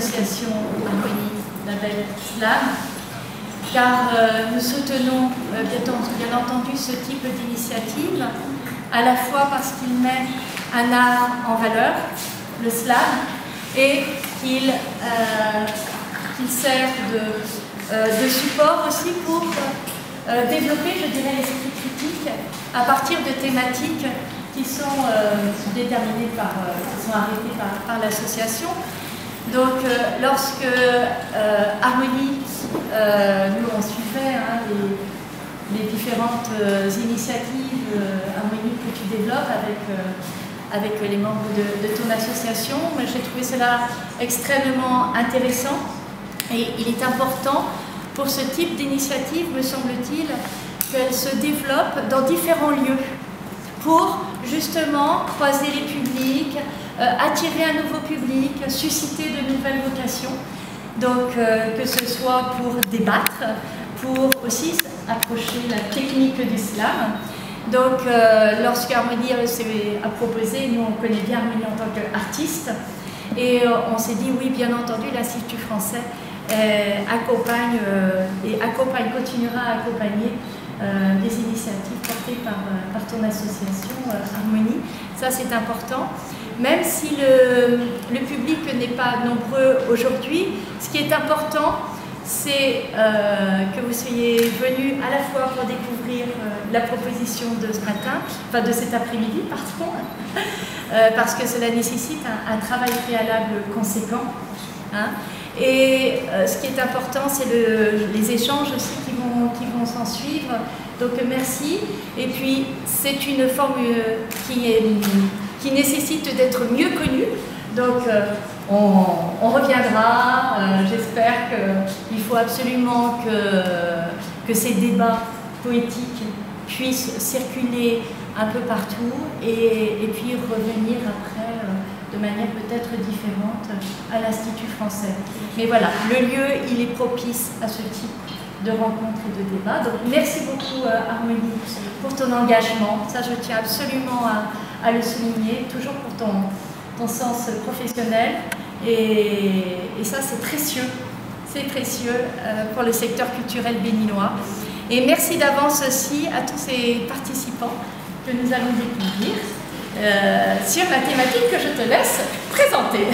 l'association Harmonie Label Slam, car nous soutenons bien entendu ce type d'initiative, à la fois parce qu'il met un art en valeur, le slam, et qu'il sert de support aussi pour développer, je dirais, l'esprit critique à partir de thématiques qui sont déterminées qui sont arrêtées par l'association. Donc, lorsque Harmonie, nous on suivait les différentes initiatives Harmonie que tu développes avec les membres de ton association, moi j'ai trouvé cela extrêmement intéressant et il est important pour ce type d'initiative, me semble-t-il, qu'elle se développe dans différents lieux pour justement croiser les publics, attirer un nouveau public, susciter de nouvelles vocations. Donc que ce soit pour débattre, pour aussi approcher la technique du slam. Donc lorsque Harmonie a proposé, nous on connaît bien Harmonie en tant qu'artiste, et on s'est dit oui, bien entendu, l'Institut français continuera à accompagner des initiatives portées par ton association Harmonie. Ça c'est important. Même si le public n'est pas nombreux aujourd'hui, ce qui est important, c'est que vous soyez venus à la fois pour découvrir la proposition de ce matin, enfin de cet après-midi, pardon, parce que cela nécessite un travail préalable conséquent. Hein. Et ce qui est important, c'est les échanges aussi qui vont s'en suivre. Donc merci. Et puis c'est une forme qui nécessite d'être mieux connue. Donc on reviendra. J'espère qu'il faut absolument que ces débats poétiques puissent circuler un peu partout et puis revenir après de manière peut-être différente à l'Institut français. Mais voilà, le lieu, il est propice à ce type de rencontres et de débats. Donc merci beaucoup Harmonie pour ton engagement. Ça, je tiens absolument à le souligner, toujours pour ton sens professionnel. Et ça, c'est précieux. C'est précieux pour le secteur culturel béninois. Et merci d'avance aussi à tous ces participants que nous allons découvrir sur la thématique que je te laisse présenter.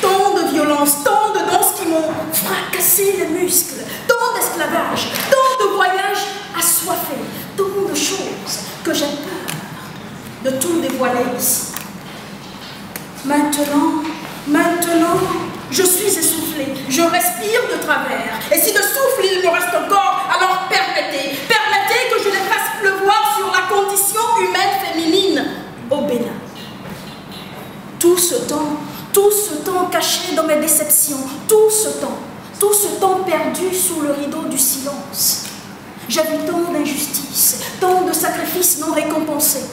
Tant de violence, tant de danses qui m'ont fracassé les muscles, tant d'esclavage, tant de voyages assoiffés, tant de choses que j'ai peur de tout dévoiler ici. Maintenant, je suis essoufflée, je respire de travers. Et si de souffle il me reste encore, alors permettez que je les fasse pleuvoir sur la condition humaine féminine au Bénin. Tout ce temps caché dans mes déceptions, tout ce temps perdu sous le rideau du silence. J'ai vu tant d'injustices, tant de sacrifices non récompensés,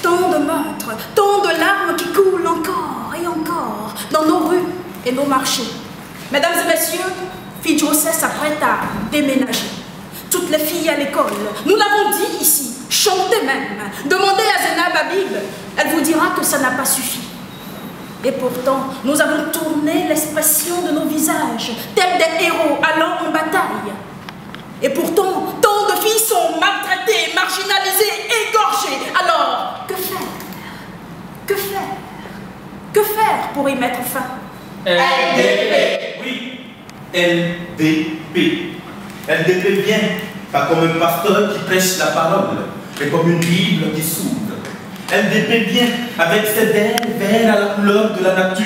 tant de meurtres, tant de larmes qui coulent encore et encore dans nos rues et nos marchés. Mesdames et messieurs, Fidjosé s'apprête à déménager. Toutes les filles à l'école, nous l'avons dit ici, chantez même, demandez à Zénab Habib, elle vous dira que ça n'a pas suffi. Et pourtant, nous avons tourné l'expression de nos visages, tels des héros allant en bataille. Et pourtant, tant de filles sont maltraitées, marginalisées, égorgées. Alors, que faire? Que faire? Que faire pour y mettre fin? LDP, oui, LDP. LDP vient, pas comme un pasteur qui prêche la parole, mais comme une Bible qui s'ouvre. LDP vient avec ses vers à la couleur de la nature,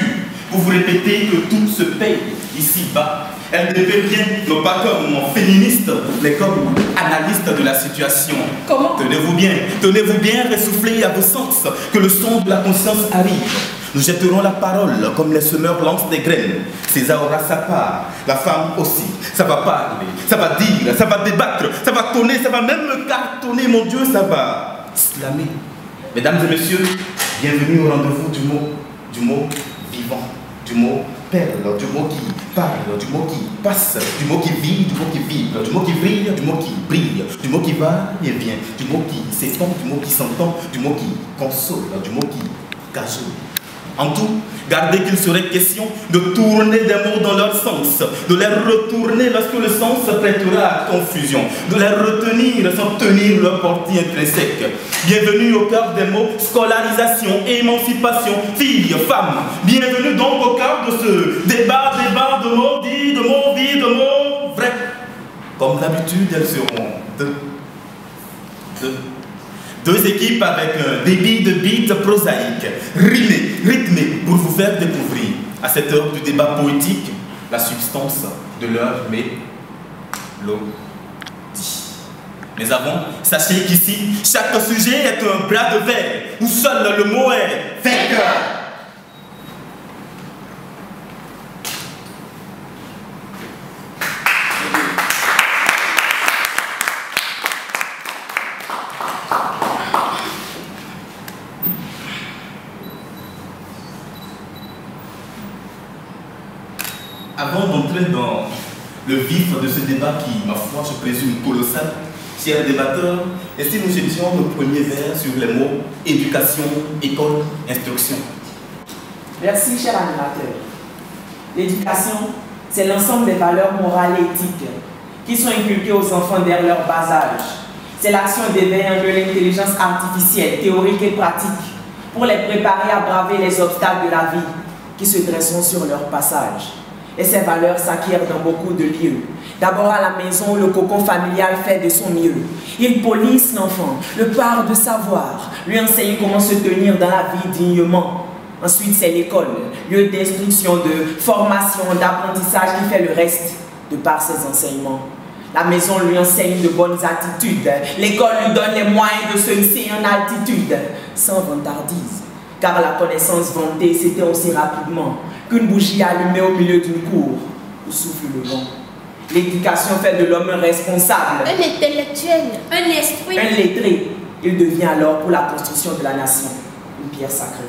pour vous répéter que tout se paye ici-bas. LDP vient, non pas comme féministe, mais comme analyste de la situation. Comment? Tenez-vous bien, ressoufflez à vos sens, que le son de la conscience arrive. Nous jetterons la parole comme les semeurs lancent des graines. César aura sa part, la femme aussi. Ça va parler, ça va dire, ça va débattre, ça va tonner, ça va même me cartonner, mon Dieu, ça va slammer. Mesdames et messieurs, bienvenue au rendez-vous du mot vivant, du mot perle, du mot qui parle, du mot qui passe, du mot qui vit, du mot qui vibre, du mot qui brille, du mot qui brille, du mot qui va et vient, du mot qui s'étend, du mot qui s'entend, du mot qui console, du mot qui cajole. En tout, gardez qu'il serait question de tourner des mots dans leur sens, de les retourner lorsque le sens se prêtera à confusion, de les retenir sans tenir leur portée intrinsèque. Bienvenue au cœur des mots scolarisation, émancipation, fille, femme. Bienvenue donc au cœur de ce débat de mots dits, de mots dits, de mots vrais. Comme d'habitude, elles seront deux équipes avec un débit de beats prosaïques, rythmés pour vous faire découvrir, à cette heure du débat poétique, la substance de leur mélodie. Mais avant, sachez qu'ici, chaque sujet est un bras de verre, où seul le mot est vainqueur. Avant d'entrer dans le vif de ce débat qui, ma foi, je présume colossal, chers débatteurs, et si nous jetions le premier vers sur les mots éducation, école, instruction. Merci, cher animateur. L'éducation, c'est l'ensemble des valeurs morales et éthiques qui sont inculquées aux enfants dès leur bas âge. C'est l'action d'éveil de l'intelligence artificielle, théorique et pratique, pour les préparer à braver les obstacles de la vie qui se dresseront sur leur passage. Et ces valeurs s'acquièrent dans beaucoup de lieux. D'abord à la maison où le cocon familial fait de son mieux. Il police l'enfant, le part de savoir, lui enseigne comment se tenir dans la vie dignement. Ensuite, c'est l'école, lieu d'instruction, de formation, d'apprentissage qui fait le reste de par ses enseignements. La maison lui enseigne de bonnes attitudes. L'école lui donne les moyens de se hisser en altitude, sans vantardise. Car la connaissance vantée s'éteint aussi rapidement qu'une bougie allumée au milieu d'une cour où souffle le vent. L'éducation fait de l'homme un responsable, un intellectuel, un esprit, un lettré. Il devient alors pour la construction de la nation une pierre sacrée.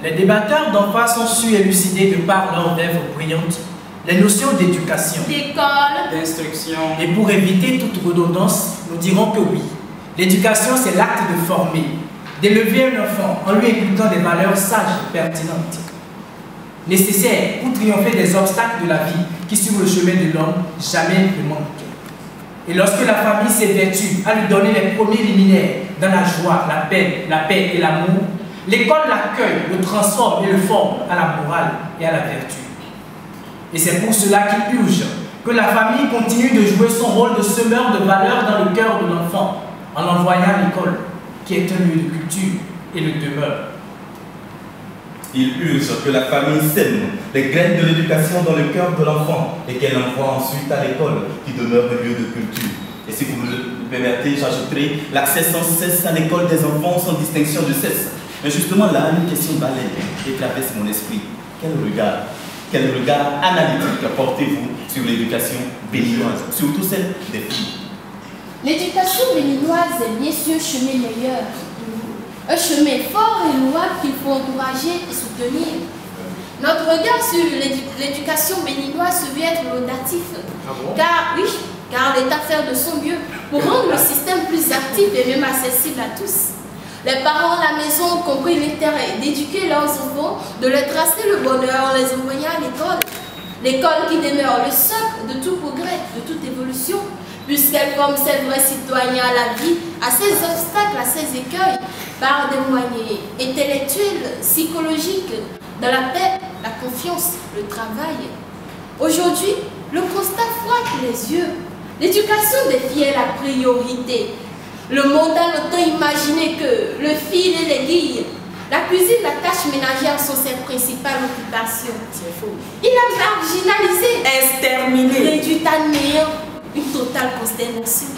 Les débatteurs d'en face ont su élucider de par leurs œuvres brillantes les notions d'éducation, d'école, d'instruction. Et pour éviter toute redondance, nous dirons que oui, l'éducation c'est l'acte de former, d'élever un enfant en lui inculquant des valeurs sages et pertinentes, nécessaires pour triompher des obstacles de la vie qui sur le chemin de l'homme jamais ne manquent. Et lorsque la famille s'évertue à lui donner les premiers liminaires dans la joie, la paix et l'amour, l'école l'accueille, le transforme et le forme à la morale et à la vertu. Et c'est pour cela qu'il urge que la famille continue de jouer son rôle de semeur de valeurs dans le cœur de l'enfant en l'envoyant à l'école, qui est un lieu de culture et de demeure. Il urge que la famille sème les graines de l'éducation dans le cœur de l'enfant et qu'elle envoie ensuite à l'école, qui demeure un lieu de culture. Et si vous me le permettez, j'ajouterai l'accès sans cesse à l'école des enfants sans distinction de sexe. Mais justement là, une question balaie qui traverse mon esprit. Quel regard analytique portez-vous sur l'éducation béninoise, surtout celle des filles? L'éducation béninoise est bien sûr un chemin meilleur. Un chemin fort et louable qu'il faut encourager et soutenir. Notre regard sur l'éducation béninoise se veut être laudatif. Ah bon? Car l'État fait de son mieux pour rendre le système plus actif et même accessible à tous. Les parents à la maison ont compris l'intérêt d'éduquer leurs enfants, de leur tracer le bonheur en les envoyant à l'école. L'école qui demeure le socle de tout progrès, de toute évolution, puisqu'elle forme ces vrais citoyens à la vie, à ses obstacles, à ses écueils, par des moyens intellectuels, psychologiques, dans la paix, la confiance, le travail. Aujourd'hui, le constat frappe les yeux. L'éducation des filles est la priorité. Le monde a longtemps imaginé que le fil et l'aiguille, la cuisine, la tâche ménagère sont ses principales occupations. C'est faux. Il a marginalisé, Exterminé. réduit à néant, une totale consternation.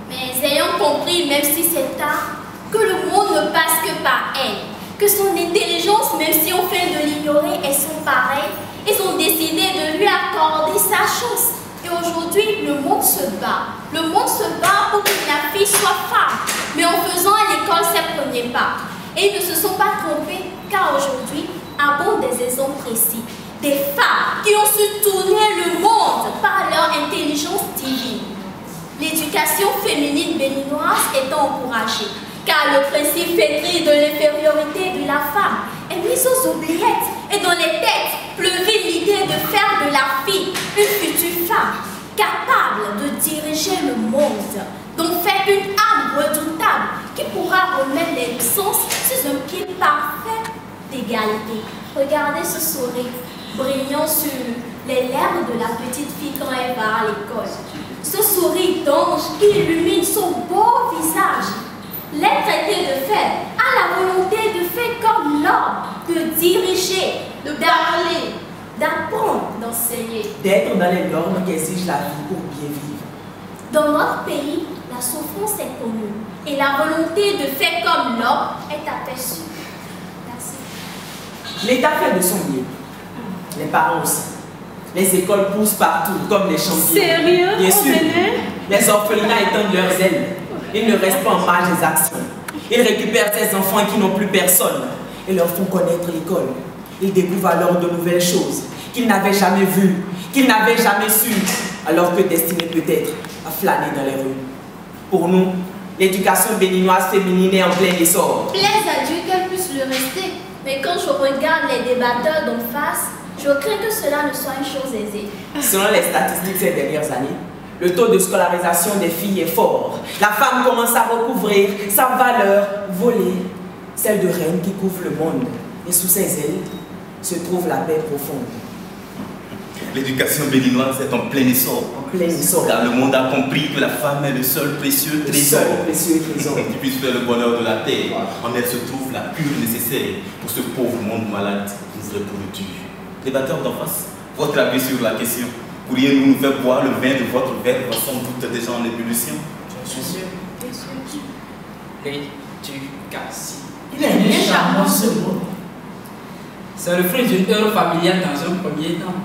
Mais ayant compris, même si c'est tard, que le monde ne passe que par elle, que son intelligence, même si on fait de l'ignorer, elles sont pareilles, ils ont décidé de lui accorder sa chance. Et aujourd'hui, le monde se bat. Le monde se bat pour que la fille soit femme, mais en faisant à l'école ses premiers pas. Et ils ne se sont pas trompés, car aujourd'hui, abondent des exemples précis. Des femmes qui ont su tourner le monde par leur intelligence divine. L'éducation féminine béninoise est encouragée. car le principe flétri de l'infériorité de la femme est mis aux oubliettes et dans les têtes pleuvait l'idée de faire de la fille une future femme capable de diriger le monde, d'en faire une âme redoutable qui pourra remettre les sens sur un pied parfait d'égalité. Regardez ce sourire brillant sur les lèvres de la petite fille quand elle va à l'école. Ce sourire d'ange qui illumine son beau visage. L'être traité de faire, a la volonté de faire comme l'homme, de diriger, de parler, d'apprendre, d'enseigner. D'être dans les normes qu'exige la vie pour bien vivre. Dans notre pays, la souffrance est connue et la volonté de faire comme l'homme est aperçue. Merci. L'État fait de son mieux. Les parents aussi. Les écoles poussent partout, comme les champions. Sérieux? Bien sûr. Les orphelinats étendent leurs ailes. Ils ne restent pas en marge des actions. Ils récupèrent ces enfants qui n'ont plus personne et leur font connaître l'école. Ils découvrent alors de nouvelles choses qu'ils n'avaient jamais vues, qu'ils n'avaient jamais su, alors que destinés peut-être à flâner dans les rues. Pour nous, l'éducation béninoise féminine est en plein essor. Plaise à Dieu qu'elle puisse le rester. Mais quand je regarde les débatteurs d'en face, je crains que cela ne soit une chose aisée. Selon les statistiques ces dernières années, le taux de scolarisation des filles est fort. La femme commence à recouvrir sa valeur volée, celle de reine qui couvre le monde. Et sous ses ailes se trouve la paix profonde. L'éducation béninoise est en plein essor. En plein essor. Car le monde a compris que la femme est le seul précieux trésor qui puisse faire le bonheur de la terre. En elle se trouve la cure nécessaire pour ce pauvre monde malade qui nous reproduit. Débatteurs d'en face, votre avis sur la question. Pourriez-vous nous faire boire le vin de votre verre sans doute déjà en ébullition? Bien sûr. L'éducation. Il est bien charmant ce mot. C'est le fruit d'une œuvre familiale dans un premier temps.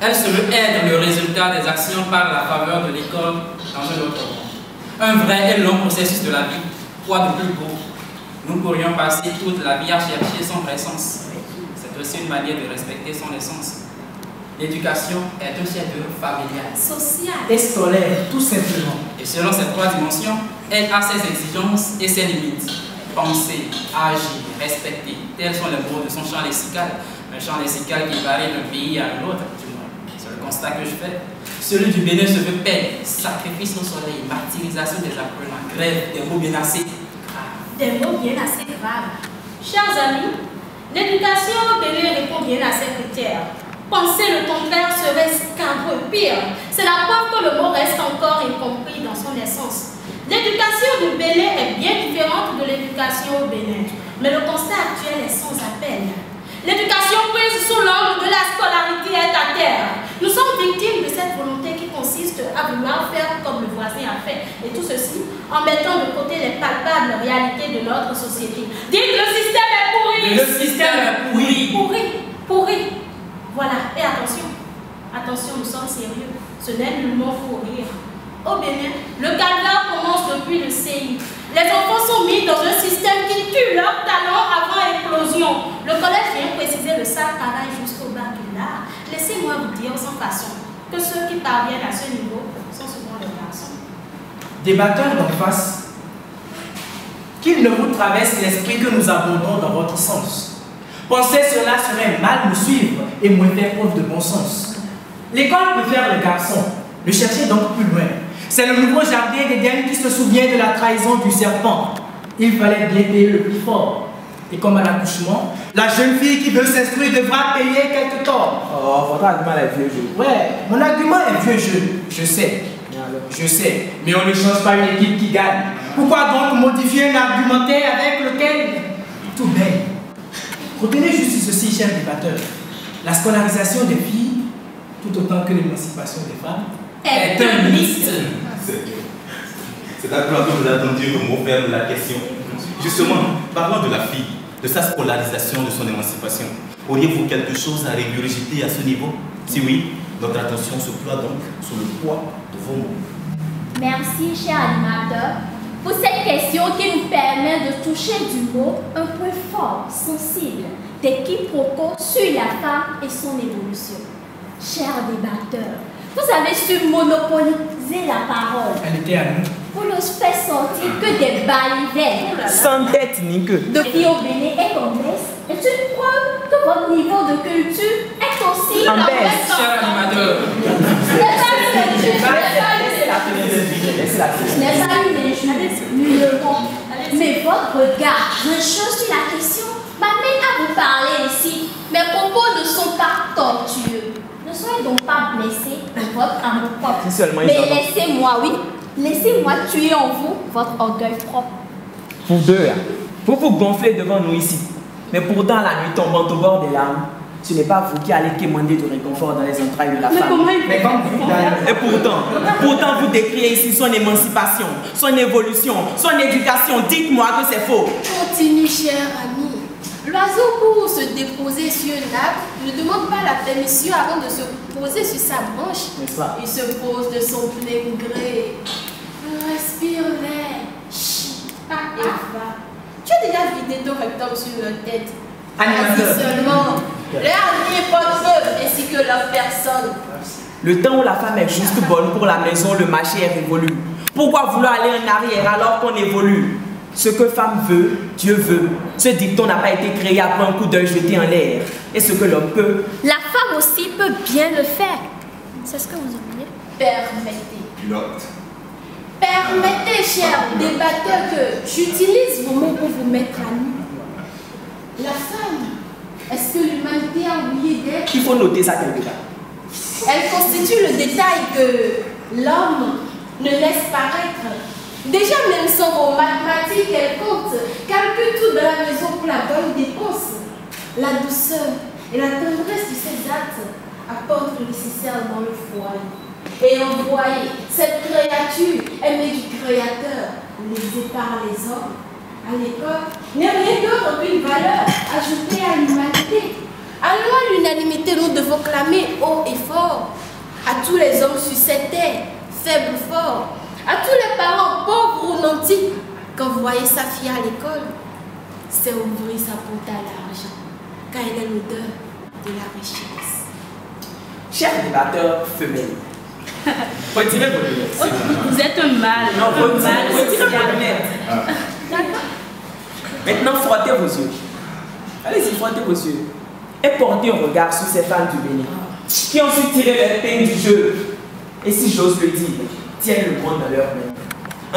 Elle se veut être le résultat des actions par la faveur de l'école dans un autre temps. Un vrai et long processus de la vie. Quoi de plus beau? Nous pourrions passer toute la vie à chercher son vrai sens. C'est aussi une manière de respecter son essence. L'éducation est un chef-d'œuvre familial, Social. Et scolaire, tout simplement. et selon ces trois dimensions, elle a ses exigences et ses limites. Penser, agir, respecter, tels sont les mots de son champ lexical. Un champ lexical qui varie d'un pays à un autre, du moins. C'est le constat que je fais. Celui du Bénin se veut paix, sacrifice au soleil, martyrisation des apprenants, grève, des mots bien assez graves. Des mots bien assez graves. Chers amis, l'éducation au Bénin répond bien à ces critères. Penser le contraire serait scandaleux. Pire, c'est la preuve que le mot reste encore incompris dans son essence. L'éducation du Bénin est bien différente de l'éducation au Bénin, mais le constat actuel est sans appel. L'éducation prise sous l'angle de la scolarité est à terre. Nous sommes victimes de cette volonté qui consiste à vouloir faire comme le voisin a fait, et tout ceci en mettant de côté les palpables réalités de notre société. Dites le système est pourri. Le système est pourri. Pourri. Voilà, et attention, nous sommes sérieux, ce n'est nullement pour rire. Au Bénin, le calvaire commence depuis le CI. Les enfants sont mis dans un système qui tue leur talent avant éclosion. Le collège vient préciser le sale travail jusqu'au baccalauréat. Laissez-moi vous dire sans façon que ceux qui parviennent à ce niveau sont souvent les garçons. Débatteurs d'en face, qu'il ne vous traverse l'esprit que nous abondons dans votre sens. Penser cela serait mal nous suivre et moins faire preuve de bon sens. L'école préfère le garçon, le chercher donc plus loin. C'est le nouveau jardin d'Éden qui se souvient de la trahison du serpent. Il fallait bien payer le plus fort. Et comme à l'accouchement, la jeune fille qui veut s'instruire devra payer quelques torts. Oh, votre argument est vieux jeu. Ouais, mon argument est vieux jeu, je sais. Mais on ne change pas une équipe qui gagne. Pourquoi donc modifier un argumentaire avec lequel tout baigne? Retenez juste ceci, chers débatteurs. La scolarisation des filles, tout autant que l'émancipation des femmes, est un mythe. C'est à quoi vous attendiez le mot ferme de la question. Justement, parlant de la fille, de sa scolarisation, de son émancipation, auriez-vous quelque chose à régurgiter à ce niveau? Si oui, notre attention se ploie donc sur le poids de vos mots. Merci, cher animateur, pour cette question qui nous permet de toucher du mot un point fort, sensible, des quiproquos sur la femme et son évolution. Chers débatteurs, vous avez su monopoliser la parole. Elle était à nous. pour ne faire sortir que des balivernes. Sans tête ni queue. De filles au Bénin et en baisse est une preuve que votre niveau de culture est aussi En baisse. Cher animateur. Ce n'est pas une injuste, mais votre regard rechant sur la question m'amène à vous parler ici. Mes propos ne sont pas tortueux. Ne soyez donc pas blessés de votre amour propre. Si seulement ils Mais en ont. laissez-moi, oui, laissez-moi tuer en vous votre orgueil propre. Vous deux, hein, vous vous gonflez devant nous ici. Mais pourtant, la nuit tombante au bord des larmes, ce n'est pas vous qui allez quémander du réconfort dans les entrailles de la femme. Mais comme vous, Et pourtant vous décriez ici son émancipation, son évolution, son éducation. Dites-moi que c'est faux. Continue, cher ami. L'oiseau, pour se déposer sur un arbre, ne demande pas la permission avant de se poser sur sa branche. N'est-ce pas? Il se pose de son plein gré. Respire l'air. Et va. Tu as déjà vidé ton rectum sur leur tête. Animateur. Ainsi seulement, leur vie votre ainsi que leur personne. Le temps où la femme est juste bonne pour la maison, le marché est révolu. Pourquoi vouloir aller en arrière alors qu'on évolue? Ce que femme veut, Dieu veut. Ce dicton n'a pas été créé après un coup d'œil jeté en l'air. Et ce que l'homme peut, La femme aussi peut bien le faire. C'est ce que vous oubliez. Permettez. Pilote. Permettez, chers débatteurs, que j'utilise vos mots pour vous mettre à nu. La femme, est-ce que l'humanité a oublié d'être? il faut noter ça quelque part. Elle constitue le détail que l'homme ne laisse paraître. Déjà même sans vos mathématiques, elle compte, calcule tout dans la maison pour la bonne dépense. La douceur et la tendresse de ses actes apportent le nécessaire dans le foyer. Et envoyer cette créature aimée du Créateur, lésée par les hommes, à l'école, n'est rien d'autre qu'une valeur ajoutée à l'humanité. Alors à l'unanimité, nous devons clamer haut et fort à tous les hommes sur cette terre, faibles ou forts, à tous les parents pauvres ou nantis, quand vous voyez sa fille à l'école, c'est ouvrir sa porte à l'argent, car elle est l'odeur de la richesse. Chers débatteurs femelles, retirez vos lunettes. Vous êtes un mâle. Non, un retirez mâle vos social. lunettes. Maintenant, frottez vos yeux. Allez-y, frottez vos yeux. Et portez un regard sur ces femmes du Bénin, qui ont su tirer l'épingle du jeu. Et si j'ose le dire, tiennent le monde dans leurs mains.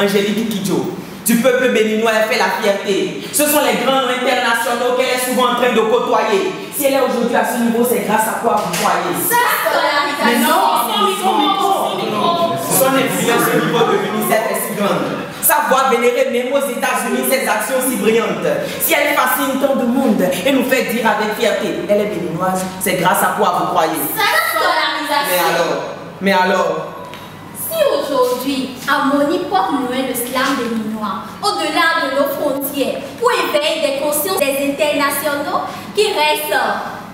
Angélique Kidjo, du peuple béninois, elle fait la fierté. Ce sont les grands noms internationaux qu'elle est souvent en train de côtoyer. Si elle est aujourd'hui à ce niveau, c'est grâce à quoi vous croyez? Mais non, son influence au niveau de l'UNICEF est si grande. Sa voix vénérée même aux États-Unis, ses actions si brillantes. Si elle fascine tant de monde et nous fait dire avec fierté, elle est béninoise, c'est grâce à quoi vous croyez? Mais alors Si aujourd'hui, Harmonie porte loin le slam béninois, au-delà de nos frontières, pour éveiller des consciences des internationaux qui restent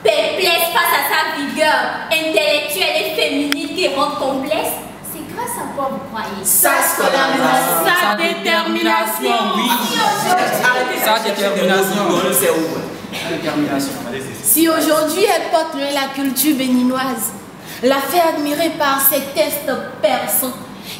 perplexes face à sa vigueur intellectuelle et féminine qui rend complexe, c'est grâce à quoi vous croyez? sa scolarisation, Sa détermination. Oui. arrêtez Sa détermination. On le sait où. Détermination. Si aujourd'hui elle porte loin la culture béninoise, la fait admirer par ses tests perçants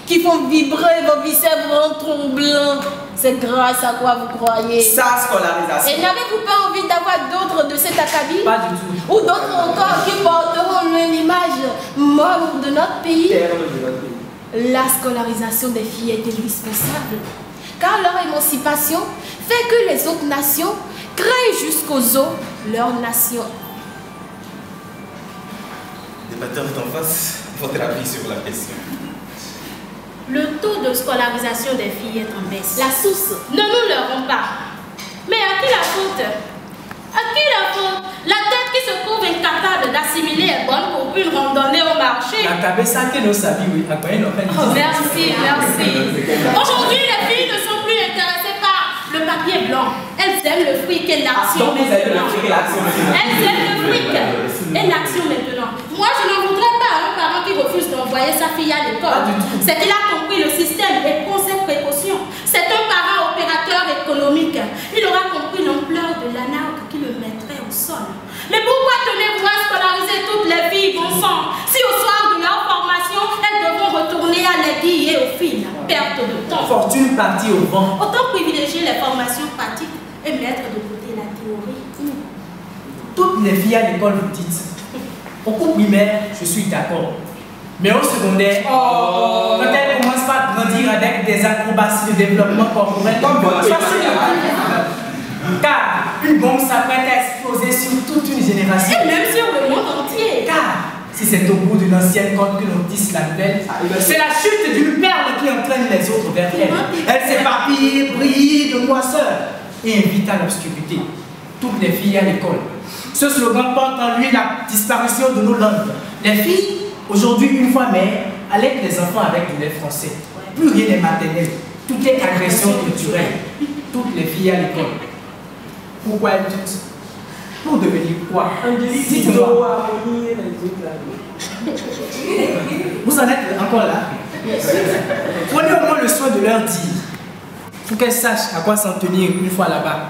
qui font vibrer vos viscères tremblants, c'est grâce à quoi vous croyez? Sa scolarisation. Et n'avez-vous pas envie d'avoir d'autres de cet acabit? Pas du tout. Ou d'autres encore qui porteront loin l'image morne de notre pays? Terme de notre pays. La scolarisation des filles est indispensable, car leur émancipation fait que les autres nations créent jusqu'aux os leur nation. Débatteur d'en face, votre avis sur la question. Le taux de scolarisation des filles est en baisse. La source. Ne nous leurrons pas. Mais à qui la faute? À qui la faute? La tête qui se trouve incapable d'assimiler est bonne pour une randonnée au marché. La cabeza que nous savions, oui, à quoi il Oh, merci, merci. Aujourd'hui, les filles ne sont plus intéressées par le papier blanc. Elles aiment le fric et l'action Donc vous avez maintenant. retiré l'action maintenant. Elles aiment le fric et l'action maintenant. Moi, je n'en voudrais pas à un parent qui refuse d'envoyer sa fille à l'école. C'est qu'il a compris le système et prend ses précautions. C'est un parent opérateur économique. Il aura compris l'ampleur de l'anarque qui le mettrait au sol. Mais pourquoi tenez-vous à scolariser toutes les filles, bon sang, si au soir de leur formation, elles devront retourner à l'aiguille et au fil. Perte de temps. Fortune partie au vent. Autant privilégier les formations pratiques et mettre de côté la théorie. Toutes les filles à l'école vous dites. Au cours primaire, je suis d'accord. Mais au secondaire, quand elles commencent par grandir avec des acrobaties de développement corporel, car une bombe s'apprête à exploser sur toute une génération. Et même sur le monde entier. Car si c'est au bout d'une ancienne corde que l'on tisse la nouvelle, c'est la chute d'une perle qui entraîne les autres vers elle. Elle s'éparpille, brille de noirceur et invite à l'obscurité toutes les filles à l'école. Ce slogan porte en lui la disparition de nos langues. Les filles, aujourd'hui une fois mères, allaitent les enfants avec du lait français. Plus rien n'est maternel. Tout est agression culturelle. Toutes les filles à l'école. Pourquoi elles doutent? Pour devenir quoi? Dites-moi. Vous en êtes encore là? Prenez au moins le soin de leur dire, pour qu'elles sachent à quoi s'en tenir une fois là-bas.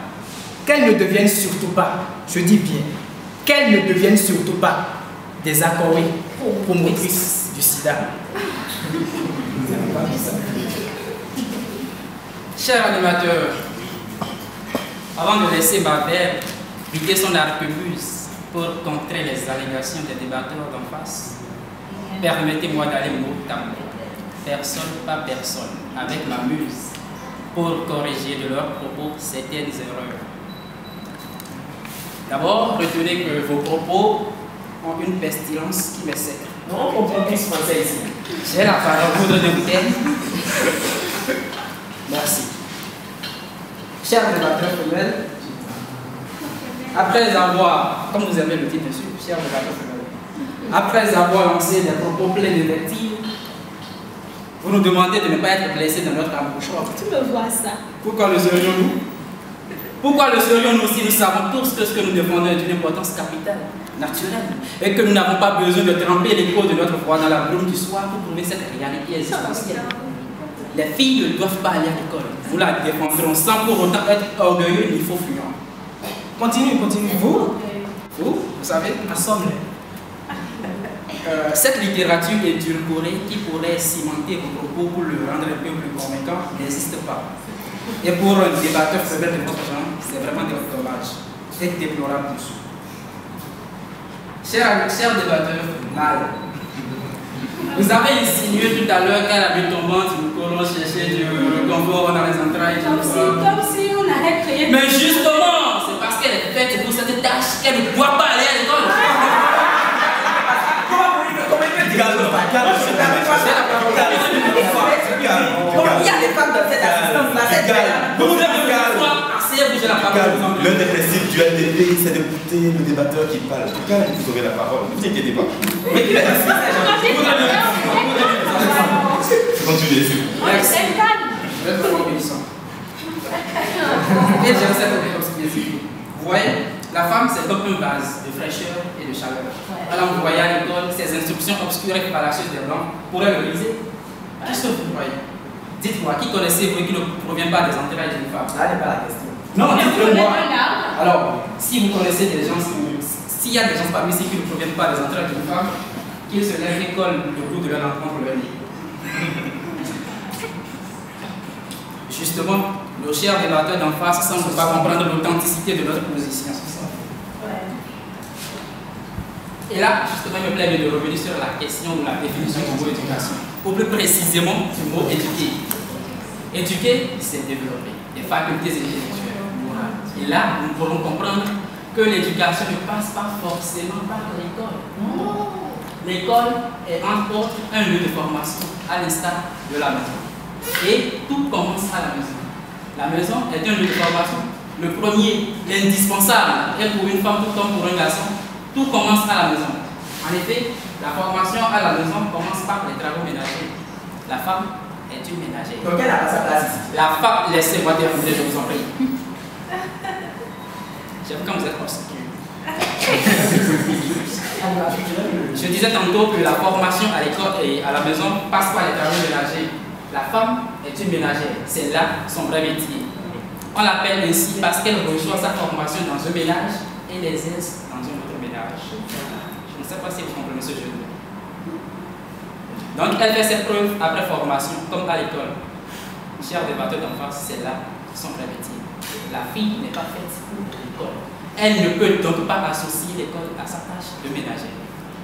Qu'elles ne deviennent surtout pas, je dis bien, qu'elles ne deviennent surtout pas des accorés promotrices du sida. Cher animateur, avant de laisser ma verbe brider son arquebuse pour contrer les allégations des débatteurs d'en face, permettez-moi d'aller mot à mot, personne par personne, avec ma muse, pour corriger de leurs propos certaines erreurs. D'abord, retenez que vos propos ont une pestilence qui me sert. Non, on comprend plus français ici. J'ai la parole, vous donnez bouteille. Merci. Chers débatteurs femelles, après avoir, comme vous avez le titre dessus, chers débatteurs femelles, après avoir lancé des propos pleins d'invectives, vous nous demandez de ne pas être blessés dans notre embouchure. Tu me vois ça. Pourquoi le serions-nous? Pourquoi le serions-nous si nous savons tous que ce que nous défendons est d'une importance capitale, naturelle, et que nous n'avons pas besoin de tremper l'écho de notre voix dans la brume du soir pour prouver cette réalité existentielle? Les filles ne doivent pas aller à l'école. Nous la défendrons sans pour autant être orgueilleux ni faux fuyants. Continue. Vous savez, Assemblée. cette littérature édulcorée qui pourrait cimenter vos propos pour le rendre un peu plus convaincant n'existe pas. Et pour un débatteur sévère de notre genre, c'est vraiment dommage et déplorable dessous. Chers débatteurs, vous avez insinué tout à l'heure qu'à la nuit tombante, nous courons chercher du confort dans les entrailles. Comme si on allait créer. Mais justement, c'est parce qu'elle est faite pour cette tâche qu'elle ne doit pas aller à l'école. Il y a des femmes dans cette assistance-là. Vous devez assez bouger la parole. L'un des principes du LDP, c'est d'écouter le débatteur qui parle. Quand vous aurez la parole, ne vous inquiétez pas. Mais il est assis. Continuez, s'il vous plaît. Merci. Je vais vous obéissant. Et j'ai cette obéissance. Vous voyez, la femme, c'est comme un vase de fraîcheur et de chaleur. Elle envoyait à l'école ses instructions obscures et fallacieuses des blancs pourraient le briser. Qu'est-ce que vous croyez? Dites-moi, qui connaissez-vous et qui ne provient pas des entrailles d'une femme? Ça n'est pas la question. Non, dites-le moi. Alors, si vous connaissez des gens, s'il y a des gens parmi ici qui ne proviennent pas des entrailles d'une femme, qu'ils se lèvent et collent le bout de leur enfant pour leur nez. Justement, nos chers débatteurs d'en face semblent pas comprendre l'authenticité de notre position. Et là, justement, il me plaît de revenir sur la question ou la définition du mot éducation. Ou plus précisément du mot éduquer. Éduquer, c'est développer des facultés intellectuelles, morales. Et là, nous pourrons comprendre que l'éducation ne passe pas forcément par l'école. Non. L'école est entre autres un lieu de formation, à l'instar de la maison. Et tout commence à la maison. La maison est un lieu de formation. Le premier, l'indispensable, et pour une femme tout comme pour un garçon, tout commence à la maison. En effet, la formation à la maison commence par les travaux ménagers. La femme est une ménagère. Donc elle n'a pas sa place ici. La femme, laissez-moi terminer, je vous en prie. J'aime quand vous êtes obscur. Je disais tantôt que la formation à l'école et à la maison passe par les travaux ménagers. La femme est une ménagère, c'est là son vrai métier. On l'appelle ainsi parce qu'elle reçoit sa formation dans un ménage et l'exerce dans un autre ménage. Je ne sais pas si vous comprenez ce jeu. Donc elle fait ses preuves après formation, comme à l'école. Chers débatteurs d'en face, c'est là qu'ils sont revêtis. La fille n'est pas faite pour l'école. Elle ne peut donc pas associer l'école à sa tâche de ménagère.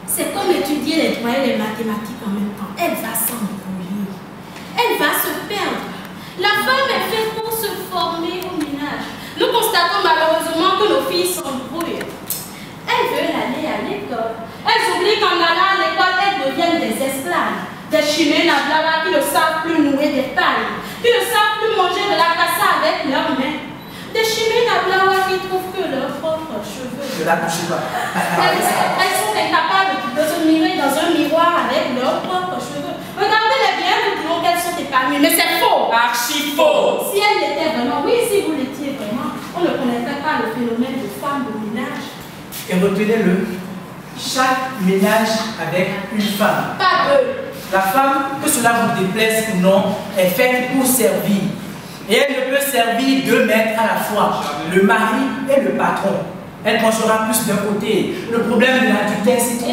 C'est comme étudier les droits et les mathématiques en même temps. Elle va s'embrouiller. Elle va se perdre. La femme est faite pour se former au ménage. Nous constatons malheureusement que nos filles s'embrouillent. Elles veulent aller à l'école. Elles oublient qu'en allant à l'école, elles deviennent des esclaves. Des chimènes à blabla qui ne savent plus nouer des pailles, qui ne savent plus manger de la cassa avec leurs mains. Des chimènes à blabla qui trouvent que leurs propres cheveux. Je la touche pas. Elles sont incapables de se mirer dans un miroir avec leurs propres cheveux. Regardez-les bien, nous dirons qu'elles sont épanouies. Mais c'est faux. Archi faux. Si elles l'étaient vraiment, oui, si vous l'étiez vraiment, on ne connaîtrait pas le phénomène de femme de ménage. Et retenez-le, chaque ménage avec une femme. Pas deux. La femme, que cela vous déplaise ou non, est faite pour servir. Et elle ne peut servir deux maîtres à la fois, le mari et le patron. Elle penchera plus d'un côté. Le problème de l'adultère, c'est tout.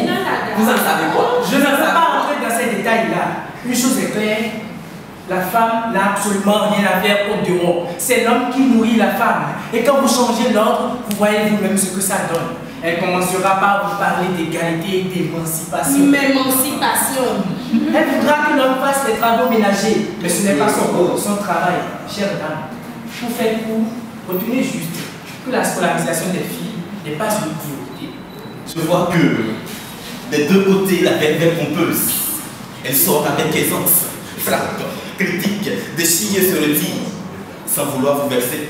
Vous en savez quoi? Je ne veux pas rentrer dans ces détails-là. Une chose est claire, la femme n'a absolument rien à faire au dehors. C'est l'homme qui nourrit la femme. Et quand vous changez l'ordre, vous voyez vous-même ce que ça donne. Elle commencera par vous parler d'égalité et d'émancipation. Émancipation. Elle voudra que l'homme fasse les travaux ménagers, mais ce n'est pas son travail, chère dame. Pour faire court, retenez juste que la scolarisation des filles n'est pas une priorité. Je vois que des deux côtés, la verve pompeuse, elle sort avec aisance, frappe, critique, déchire et se retire, sans vouloir vous verser.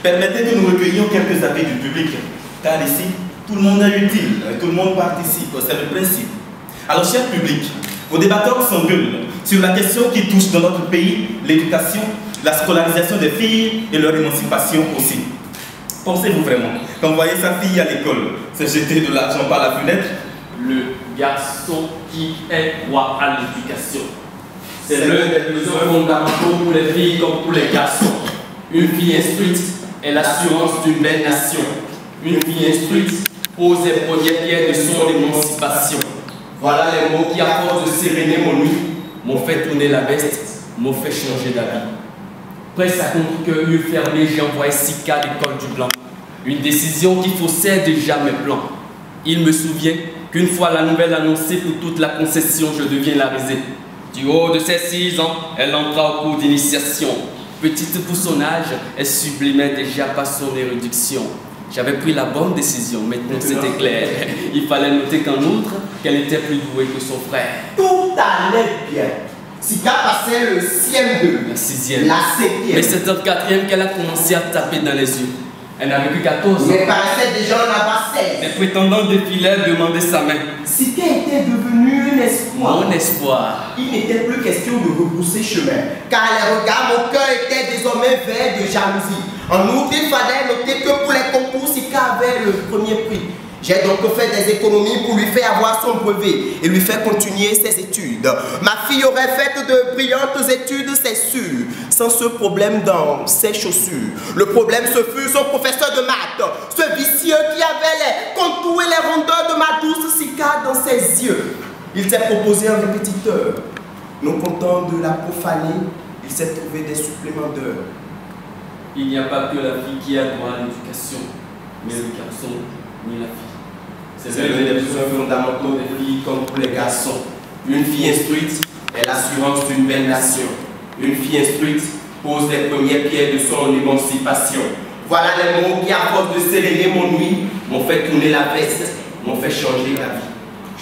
Permettez que nous recueillions quelques avis du public, car ici, tout le monde est utile, tout le monde participe, c'est le principe. Alors, cher public, vos débatteurs s'engueulent sur la question qui touche dans notre pays l'éducation, la scolarisation des filles et leur émancipation aussi. Pensez-vous vraiment qu'envoyer sa fille à l'école, c'est jeter de l'argent par la fenêtre? Le garçon qui est droit à l'éducation. C'est l'un des besoins fondamentaux pour les filles comme pour les garçons. Une fille instruite est l'assurance d'une belle nation. Une fille instruite pose les premières pierres de son émancipation. Voilà les mots qui, à force de séréner mon nuit, m'ont fait tourner la veste, m'ont fait changer d'avis. Presque à contre-cœur fermé, j'ai envoyé Sika à l'école du Blanc. Une décision qui faussait déjà mes plans. Il me souvient qu'une fois la nouvelle annoncée pour toute la concession, je deviens la risée. Du haut de ses 6 ans, elle entra au cours d'initiation. Petite pour son âge, elle sublimait déjà par son érudition. J'avais pris la bonne décision, maintenant c'était clair. Il fallait noter qu'en outre, qu'elle était plus douée que son frère. Tout allait bien. Sika passait le CM2. La 6e. La 7e. Mais c'est en 4e qu'elle a commencé à taper dans les yeux. Elle n'avait que 14 ans. Mais paraissait déjà en avoir 16. Les prétendants défilaient demandaient sa main. Sika était devenu un espoir. Mon espoir. Il n'était plus question de rebrousser chemin, car les regards au cœur étaient désormais verts de jalousie. En outre, il fallait noter que pour les concours, Sika avait le premier prix. J'ai donc fait des économies pour lui faire avoir son brevet et lui faire continuer ses études. Ma fille aurait fait de brillantes études, c'est sûr, sans ce problème dans ses chaussures. Le problème, ce fut son professeur de maths, ce vicieux qui avait les contours et les rondeurs de ma douce Sika dans ses yeux. Il s'est proposé un répétiteur. Non content de la profaner, il s'est trouvé des suppléments d'heures. Il n'y a pas que la fille qui a droit à l'éducation, mais le garçon ni la fille. C'est l'un des besoins fondamentaux des filles comme pour les garçons. Une fille instruite est l'assurance d'une belle nation. Une fille instruite pose les premières pierres de son émancipation. Voilà les mots qui, à force de séréner mon nuit, m'ont fait tourner la veste, m'ont fait changer la vie.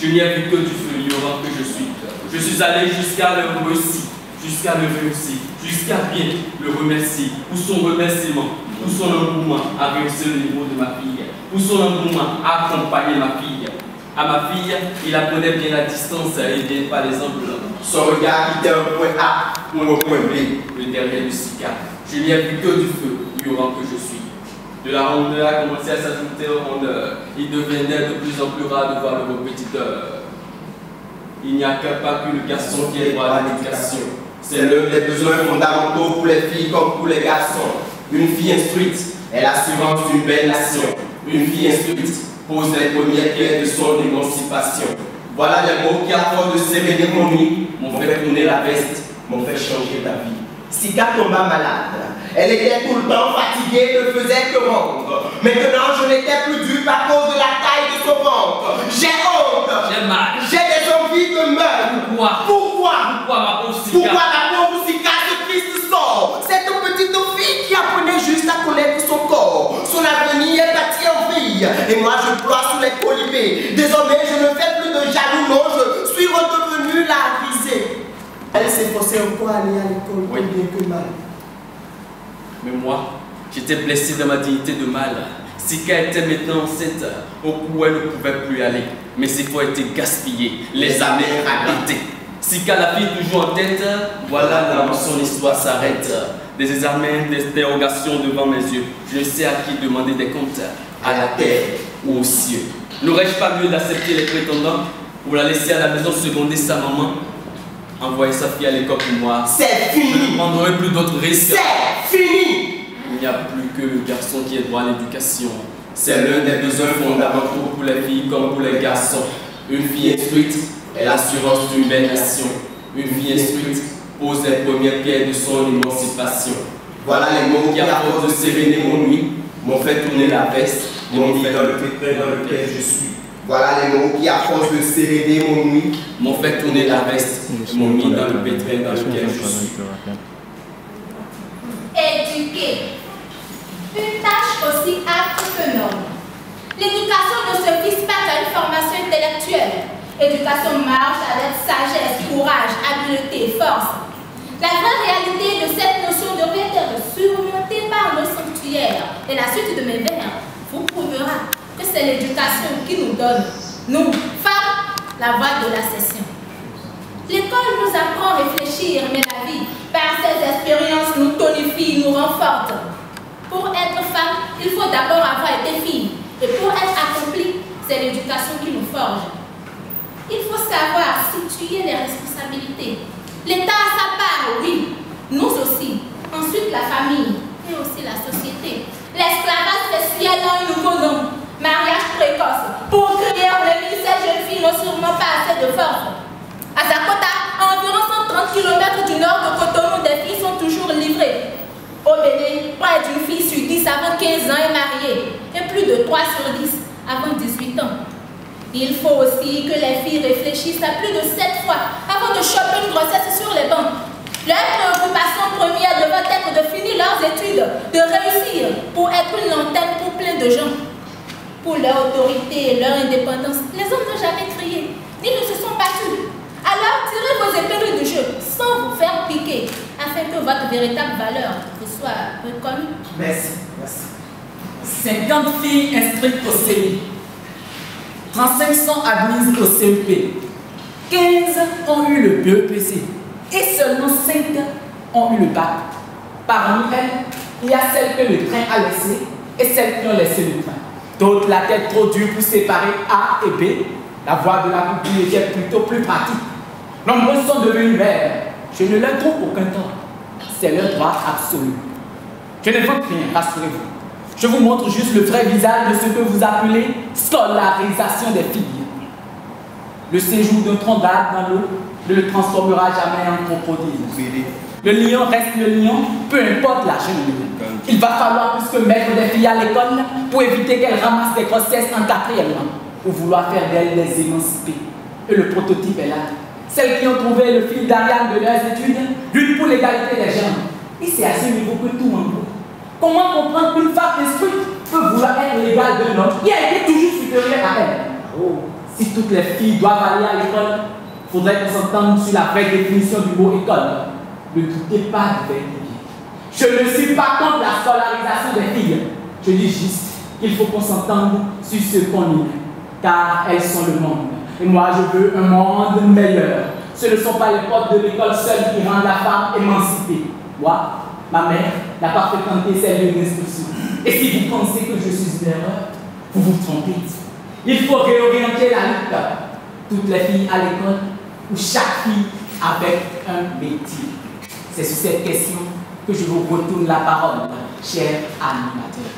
Je n'y ai vu que du feu ignorant que je suis. Je suis allé jusqu'à le remercier, jusqu'à le réussir, jusqu'à bien le remercier pour son remerciement, pour son engouement à réussir le niveau de ma fille, pour son engouement à accompagner ma fille. À ma fille, il apprenait bien la distance et bien par exemple son regard qui était un point A ou un point B. Le dernier du Sika. Je n'y ai vu que du feu ignorant que je suis. De la rondeur a commencé à s'ajouter aux rondeurs. Il devenait de plus en plus rare de voir le répétiteur. Il n'y a pas que le garçon qui ait droit à l'éducation. C'est l'un des besoins fondamentaux pour les filles comme pour les garçons. Une fille instruite est l'assurance d'une belle nation. Une fille instruite pose les premières pierres de son émancipation. Voilà les mots qui, à force de séréner mon nuit, m'ont fait tourner la veste, m'ont fait changer ta vie. Sika tomba malade. Elle était tout le temps fatiguée, ne faisait que rendre. Maintenant, je n'étais plus dure à cause de la taille de son ventre. J'ai honte. J'ai mal. J'ai des envies de meurtre. Pourquoi ma pauvre Sika? Pourquoi la pauvre Sika ce triste sort? Cette petite fille qui apprenait juste à connaître son corps. Son avenir est bâti en vie. Et moi, je ploie sous les colibés. Désormais, je ne fais plus de jaloux, non, je suis redevenue la risée. Elle s'efforçait encore à aller à l'école, oui, bien que mal. Mais moi, j'étais blessé dans ma dignité de mal. Sika était maintenant enceinte, au coup elle ne pouvait plus aller. Mes efforts étaient gaspillés, les années arrêtées. Sika, la fille toujours en tête, voilà là où son histoire s'arrête. Des examens, des interrogations devant mes yeux. Je ne sais à qui demander des comptes, à la terre ou aux cieux. N'aurais-je pas mieux d'accepter les prétendants ou la laisser à la maison seconder sa maman? Envoyer sa fille à l'école pour moi. C'est fini. Je ne prendrai plus d'autres risques. C'est fini. Il n'y a plus que le garçon qui est droit à l'éducation. C'est l'un des besoins fondamentaux pour les filles comme pour les garçons. Une fille instruite est l'assurance d'une belle nation. Une fille instruite pose les premières pierres de son émancipation. Voilà les mots qui, à force de séréner mon nuit, m'ont fait tourner la veste et m'ont fait dans le pétrin dans lequel je suis. Voilà les mots qui, à force de séréner mon nuit, m'ont fait tourner la veste et m'ont mis dans le pétrin dans lequel je suis. Éduquer. Une tâche aussi âpre que noble. L'éducation ne se vise pas à une formation intellectuelle. L'éducation marche avec sagesse, courage, habileté, force. La vraie réalité de cette notion devrait être surmontée par nos sanctuaires. Et la suite de mes vers vous prouvera que c'est l'éducation qui nous donne, nous, femmes, la voie de la session. L'école nous apprend à réfléchir, mais la vie, par ses expériences, nous tonifie, nous renforce. Pour être femme, il faut d'abord avoir été fille. Et pour être accomplie, c'est l'éducation qui nous forge. Il faut savoir situer les responsabilités. L'État a sa part, oui, nous aussi. Ensuite, la famille et aussi la société. L'esclavage sexuel a un nouveau nom. Mariage précoce. Pour crier en l'église, ces jeunes filles n'ont sûrement pas assez de force. À Zakota, à environ 130 km du nord de Cotonou, des filles sont toujours livrées. Au Bénin, près d'une fille sur 10 avant 15 ans est mariée. Et plus de 3 sur 10 avant 18 ans. Il faut aussi que les filles réfléchissent à plus de 7 fois avant de choper une grossesse sur les bancs. Leur préoccupation première devrait être de finir leurs études, de réussir pour être une antenne pour plein de gens. Pour leur autorité et leur indépendance, les hommes n'ont jamais crié, ni ne se sont battus. Alors tirez vos épées du jeu sans vous faire piquer, afin que votre véritable valeur vous soit reconnue. Merci. 50 filles inscrites au CI, 35 sont admises au CEP, 15 ont eu le BEPC et seulement 5 ont eu le bac. Parmi elles, il y a celles que le train a laissées et celles qui ont laissé le train. D'autres, la tête trop dure pour séparer A et B. La voie de la pupille était plutôt plus pratique. Nombreux sont devenus mères. Je ne leur trouve aucun tort. C'est leur droit absolu. Je ne vante rien, rassurez-vous. Je vous montre juste le vrai visage de ce que vous appelez scolarisation des filles. Le séjour d'un tronc d'arbre dans l'eau ne le transformera jamais en crocodile. Le lion reste le lion, peu importe l'âge du lion. Il va falloir plus que mettre des filles à l'école pour éviter qu'elles ramassent des grossesses en 4e ou vouloir faire d'elles des émancipées. Et le prototype est là. Celles qui ont trouvé le fil d'Ariane de leurs études luttent pour l'égalité des genres. Et c'est à ce niveau que tout en vaut. Comment comprendre qu'une femme instruite peut vouloir être l'égale d'un homme qui a été toujours supérieur à elle? Oh, si toutes les filles doivent aller à l'école, il faudrait qu'on s'entende sur la vraie définition du mot école. Ne doutez pas de vérité. Je ne suis pas contre la scolarisation des filles. Je dis juste qu'il faut qu'on s'entende sur ce qu'on y met, car elles sont le monde. Et moi, je veux un monde meilleur. Ce ne sont pas les portes de l'école seules qui rendent la femme émancipée. Moi, ma mère n'a pas fréquenté ces lieux d'instruction. Et si vous pensez que je suis une erreur, vous vous trompez. Il faut réorienter la lutte. Toutes les filles à l'école, ou chaque fille avec un métier. C'est sur cette question que je vous retourne la parole, cher animateur.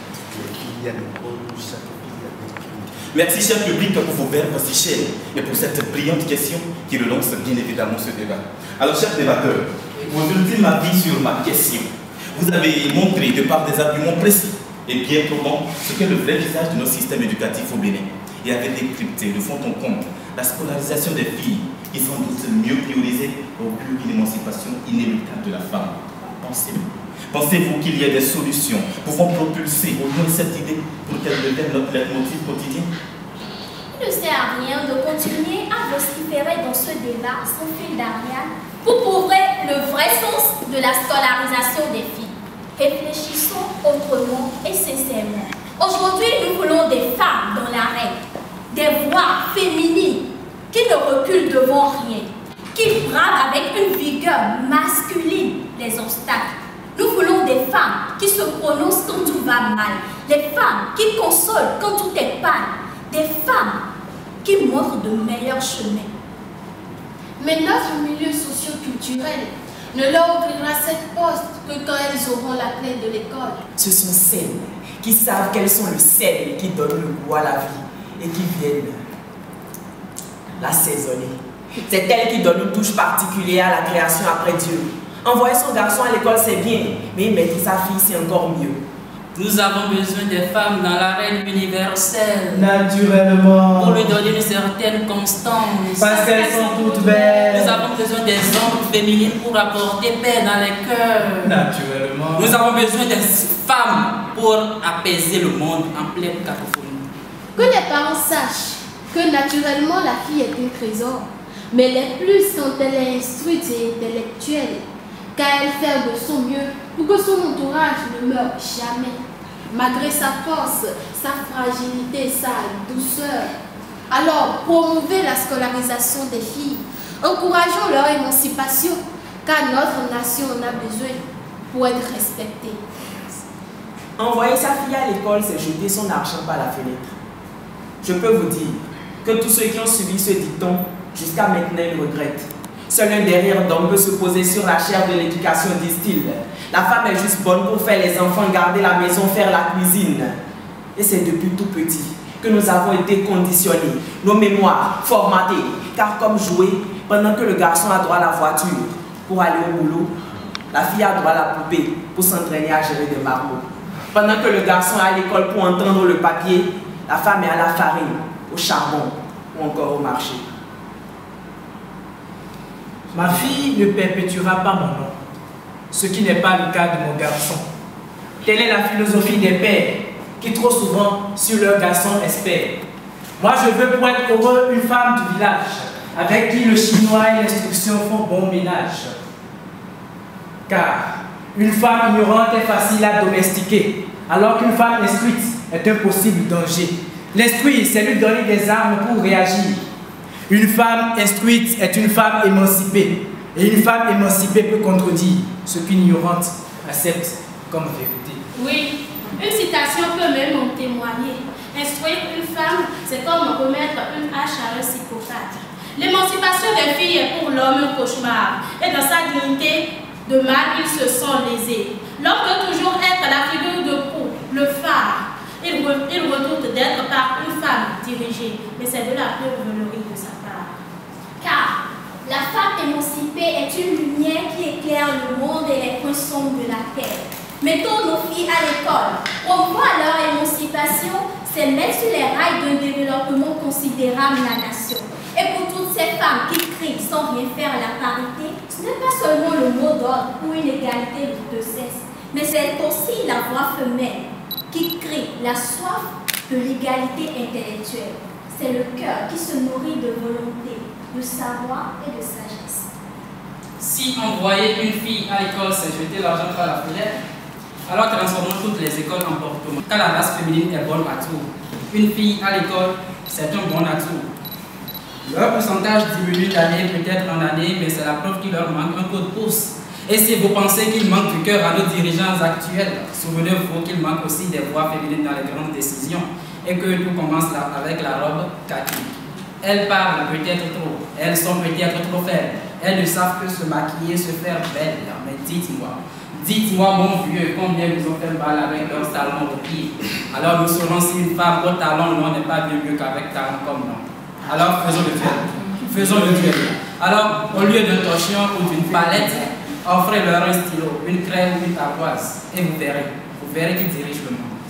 Merci, cher public, pour vos verbes si chers et pour cette brillante question qui relance bien évidemment ce débat. Alors, chers débatteurs, vos ultimes avis sur ma question. Vous avez montré, de par des arguments précis et bien probants, ce qu'est le vrai visage de notre système éducatif au Bénin et avez décrypté de fond en comble la scolarisation des filles qui sont sans doute mieux priorisées au but d'une émancipation inéluctable de la femme. Pensez-vous qu'il y ait des solutions pouvant propulser au moins cette idée pour qu'elle devienne notre leitmotiv quotidien? Il ne sert à rien de continuer à vociférer dans ce débat sans fil d'Ariane pour prouver le vrai sens de la scolarisation des filles. Réfléchissons autrement et sincèrement. Aujourd'hui, nous voulons des femmes dans l'arène, des voix féminines qui ne reculent devant rien, qui bravent avec une vigueur masculine les obstacles. Nous voulons des femmes qui se prononcent quand tout va mal, des femmes qui consolent quand tout est pâle, des femmes qui montrent de meilleurs chemins. Mais notre milieu socio-culturel ne leur ouvrira cette poste que quand elles auront la clé de l'école. Ce sont celles qui savent qu'elles sont le sel qui donne le goût à la vie et qui viennent l'assaisonner. C'est elle qui donne une touche particulière à la création après Dieu. Envoyer son garçon à l'école, c'est bien, mais mettre sa fille, c'est encore mieux. Nous avons besoin des femmes dans l'arène universelle. Naturellement. Pour lui donner une certaine constance. Parce qu'elles sont toutes belles. Nous avons besoin des ombres féminines pour apporter paix dans les cœurs. Naturellement. Nous avons besoin des femmes pour apaiser le monde en pleine cacophonie. Que les parents sachent que naturellement la fille est un trésor, mais les plus quand elle est instruite et intellectuelle, car elle fait de son mieux pour que son entourage ne meure jamais, malgré sa force, sa fragilité, sa douceur. Alors, promouvez la scolarisation des filles, encourageons leur émancipation, car notre nation en a besoin pour être respectée. Envoyer sa fille à l'école, c'est jeter son argent par la fenêtre. Je peux vous dire que tous ceux qui ont subi ce dicton, jusqu'à maintenant, ils regrettent. Seul un derrière d'homme peut se poser sur la chaire de l'éducation, disent-ils. La femme est juste bonne pour faire les enfants, garder la maison, faire la cuisine. Et c'est depuis tout petit que nous avons été conditionnés, nos mémoires formatées. Car comme jouer, pendant que le garçon a droit à la voiture pour aller au boulot, la fille a droit à la poupée pour s'entraîner à gérer des marmots. Pendant que le garçon est à l'école pour entendre le papier, la femme est à la farine, au charbon ou encore au marché. Ma fille ne perpétuera pas mon nom, ce qui n'est pas le cas de mon garçon. Telle est la philosophie des pères qui trop souvent sur leur garçon espèrent. Moi je veux pour être heureux une femme du village avec qui le chinois et l'instruction font bon ménage. Car une femme ignorante est facile à domestiquer, alors qu'une femme instruite est un possible danger. L'instruire, c'est lui donner des armes pour réagir. Une femme instruite est une femme émancipée. Et une femme émancipée peut contredire ce qu'une ignorante accepte comme vérité. Oui, une citation peut même en témoigner. Instruire une femme, c'est comme remettre une hache à un psychopathe. L'émancipation des filles est pour l'homme un cauchemar. Et dans sa dignité de mâle, il se sent lésé. L'homme peut toujours être la figure de proue, le phare. Il redoute d'être par une femme dirigée, mais c'est de la pleurerie de sa part. Car la femme émancipée est une lumière qui éclaire le monde et les coins sombres de la terre. Mettons nos filles à l'école. Promouvoir leur émancipation, c'est mettre sur les rails d'un développement considérable la nation. Et pour toutes ces femmes qui crient sans rien faire à la parité, ce n'est pas seulement le mot d'ordre pour une égalité de sexe, mais c'est aussi la voix femelle qui crie la soif de l'égalité intellectuelle. C'est le cœur qui se nourrit de volonté, de savoir et de sagesse. Si envoyer une fille à l'école, c'est jeter l'argent par la fenêtre, alors transformons toutes les écoles en portement. Car la race féminine est bonne à tout. Une fille à l'école, c'est un bon atout. Leur pourcentage diminue d'année, peut-être en année, mais c'est la preuve qu'il leur manque un coup de pouce. Et si vous pensez qu'il manque du cœur à nos dirigeants actuels, souvenez-vous qu'il manque aussi des voix féminines dans les grandes décisions et que tout commence là avec la robe kaki. Elles parlent peut-être trop, elles sont peut-être trop faibles, elles ne savent que se maquiller, se faire belle. Mais dites-moi, Dites-moi, mon vieux, combien vous ont fait mal avec leurs talons au pied. Alors nous saurons si une femme au talon non n'est pas bien mieux qu'avec talon comme non. Alors faisons le duel. Faisons le duel. Alors, au lieu d'un torchon ou d'une palette, offrez-leur un stylo, une craie ou une ardoise, et vous verrez qui dirige le monde.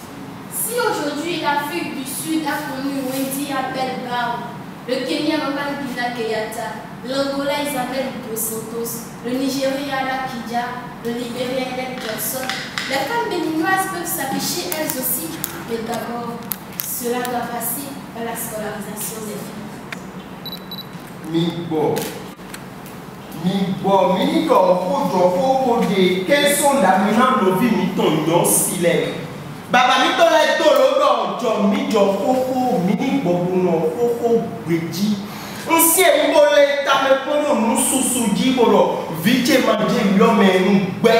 Si aujourd'hui l'Afrique du Sud a connu Wendy Abel Bao, le Kenya Maman Gina Keyata, l'Angola Isabelle Dos Santos, le Nigeria Lakidja, le Libéria Hélène Johnson, les femmes béninoises peuvent s'afficher elles aussi, mais d'abord, cela doit passer par la scolarisation des filles. Quels sont d'ailleurs nos vies, nous silence. Baba mi to le tolo do jo mi jo fofo mi bobuno fofo gbeji nsi e mbole ta me pono nu susu ji bolo viche manje yo me ngbe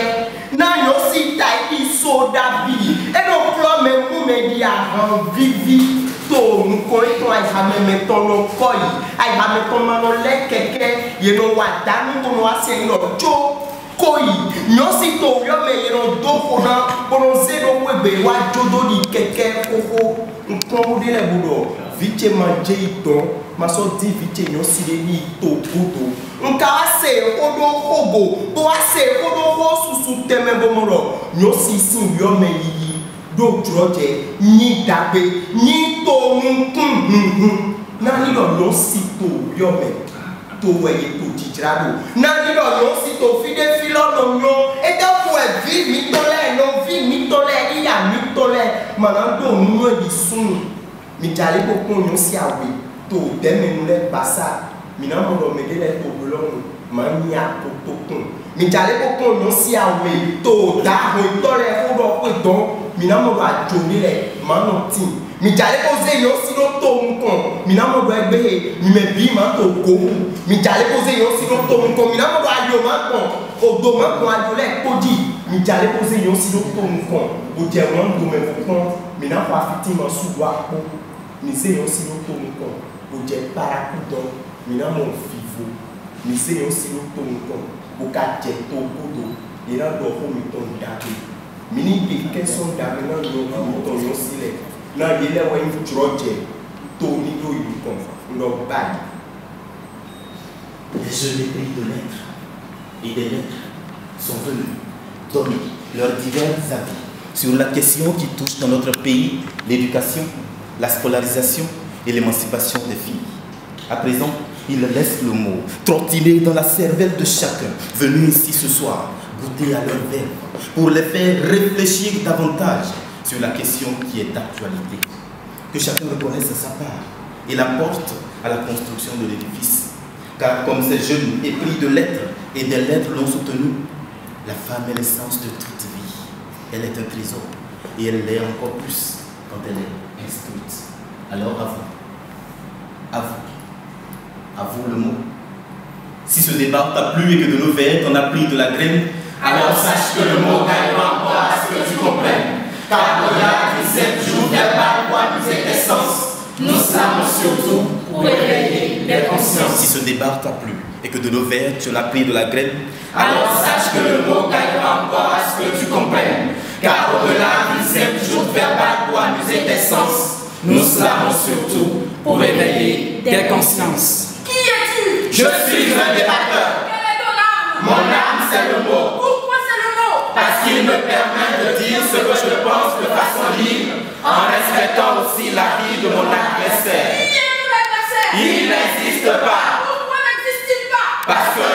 na yo si tai ki soda bi e no flo me mu me di ahan vivi to nu ko e to ai ha me to no koi ai ha me to ma no le keke ye no wa danu ko no ase no jo koi nyosi to yo me yero do kona bono zero webe wa jodo di keke koko nkomo de le budo viche manje ito maso di viche nyosi de ni to budo nka ase odo hobo to ase odo ho susu teme bomoro nyosi sin yo me yi do troje ni dabe ni to nkun na ni lo no si to yo me to weye to tijrado na ni lo yo si to fide filo no yo e da fu e vi mi tole no vi mi tole iya mi tole mana do nu e di sun mi jale ko kun yo si awe to deme nu le basa mi na mo do me de le to bolo ma ni apoto kun mi jale ko kun yo si awe to da ho tole ho do ko don mi na mo do ajo mi le ma no tin mi jale ko ze yo si no to nkan mi na mo do egbe mi me bi ma to ko mi jale ko ze yo si no to nkan mi na mo do ayo ma kan odo ma kan ayo le koji mi jale ko ze yo si no to nkan o je won do me kan mi na fa fiti ma su wa po mi ze yo si no to nkan o je para ku do mi na mo fivo mi ze yo si no to nkan o ka je to godo ira do ho mi to dabe mi ni bi keson dabe na do mi to yo si le na yele wa in troje to ni do yu kon no bag. Les jeunes épris de lettres et des lettres sont venus donner leurs divers avis sur la question qui touche dans notre pays l'éducation, la scolarisation et l'émancipation des filles. À présent, ils laissent le mot trottiner dans la cervelle de chacun venu ici ce soir goûter à leur verbe pour les faire réfléchir davantage sur la question qui est d'actualité. Que chacun reconnaisse sa part et l'apporte à la construction de l'édifice. Car comme ces jeunes épris de lettres et des lettres l'ont soutenu, la femme est l'essence de toute vie. Elle est un trésor et elle l'est encore plus quand elle est instruite. Alors à vous le mot. Si ce débat t'a plu et que de nos vers t'en a pris de la graine, alors sache que le mot gagnera encore à ce que tu comprennes. Car au-delà du 7 jours verbal pour amuser tes sens, nous sommes surtout pour éveiller les consciences. Si ce débat t'a plu et que de nos vers tu en as pris de la graine, alors sache que le mot gagnera encore à ce que tu comprennes. Car au-delà du 7 jours verbal pour amuser tes sens, nous sommes surtout pour éveiller des consciences. Qui es-tu? Je suis un débatteur. Quelle est ton arme? Mon arme, c'est le mot. Pourquoi c'est le mot? Parce qu'il me permet de dire ce que je pense de façon libre, en respectant aussi la vie de mon adversaire. Qui est ton adversaire? Il n'existe pas. Pourquoi n'existe-t-il pas? Parce que